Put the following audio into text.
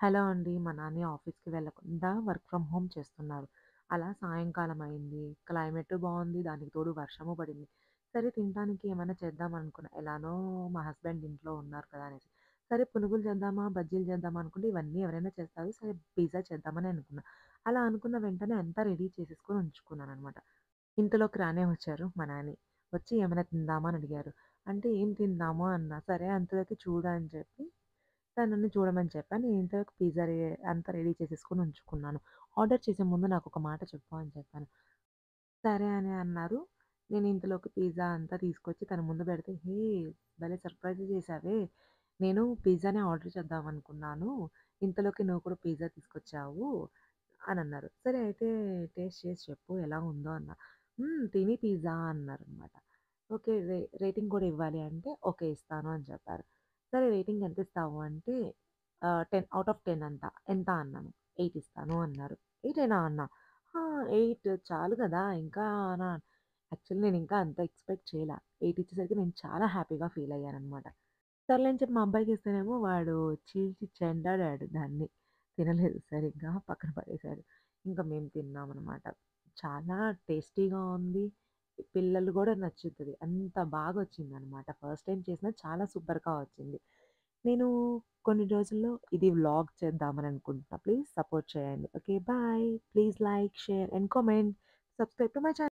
Hello అండి. మా నాన్న ఆఫీస్‌కి వెళ్ళకుండా వర్క్ ఫ్రమ్ హోమ్ చేస్తున్నారు. అలా సాయంకాలం అయింది. క్లైమేట్ బావుంది. దానికి తోడు వర్షము పడింది. సరే తినటానికి ఏమైనా చేద్దాం అనుకున్నా. ఎలానో మా హస్బెండ్ ఇంట్లో ఉన్నారు కదా అనేసి. సరే పునుగులు చేద్దామా, బజ్జీలు చేద్దామా అనుకుంటే ఇవన్నీ ఎవరైనా చేస్తారు. సరే పిజ్జా చేద్దామని అనుకున్నా. అలా అనుకున్న వెంటనే అంతా రెడీ చేసేసుకొని ఉంచుకున్నాననమాట. ఇంతలోకి రానే వచ్చారు మా నాన్న. వచ్చి "ఏమైనా తిందామా?" అని అడిగారు. అంటే "ఏం తిందాము?" అన్నా. సరే అంతలోకి చూడు అని చెప్పి తనని చూడమని చెప్పా. నేను ఇంతవరకు పిజ్జా అంతా రెడీ చేసేసుకొని ఉంచుకున్నాను. ఆర్డర్ చేసే ముందు నాకొక మాట చెప్పు అని చెప్పాను. సరే అని అన్నారు. నేను ఇంతలోకి పిజ్జా అంతా తీసుకొచ్చి తన ముందు పెడితే, "హే! భలే సర్ప్రైజ్ చేశావే! నేను పిజ్జానే ఆర్డర్ చేద్దామనుకున్నాను. ఇంతలోకి నువ్వు కూడా పిజ్జా తీసుకొచ్చావు" అనన్నారు. సరే అయితే టేస్ట్ చేసి చెప్పు ఎలా ఉందో అన్నా. తిని పిజ్జా అన్నారనమాట. ఓకే. రేటింగ్ కూడా ఇవ్వాలి అంటే, ఓకే ఇస్తాను అని చెప్పారు. సరే రేటింగ్ ఎంత ఇస్తావు అంటే 10 ఔట్ ఆఫ్ 10 అంట. ఎంత అన్నాను. 8 ఇస్తాను అన్నారు. 8 అన్నా. ఆ! 8 చాలు కదా! ఇంకా అనా యాక్చువల్లీ నేనింకా అంత ఎక్స్‌పెక్ట్ చేయలా. 8 ఇచ్చేసరికి నేను చాలా హ్యాపీగా ఫీల్ అయ్యాననమాట. సర్లే అని చెప్పి మా అబ్బాయికిస్తేనేమో వాడు చీల్చి చెండాడాడు దాన్ని. తినలేదు సరిగ్గా పక్కన పడేశాడు. ఇంకా మేము తిన్నామనమాట. చాలా టేస్టీగా ఉంది. పిల్లలు గూడా నచ్చుతది. అంత బాగొచ్చిందనమాట. ఫస్ట్ టైమ్ చేసినా చాలా సూపర్‌గా వచ్చింది. నేను కొన్ని రోజుల్లో ఇది వ్లాగ్ చేద్దామని అనుకుంటున్నా. ప్లీజ్ సపోర్ట్ చేయండి. Okay. Bye. Please like, share and comment. Subscribe to my channel.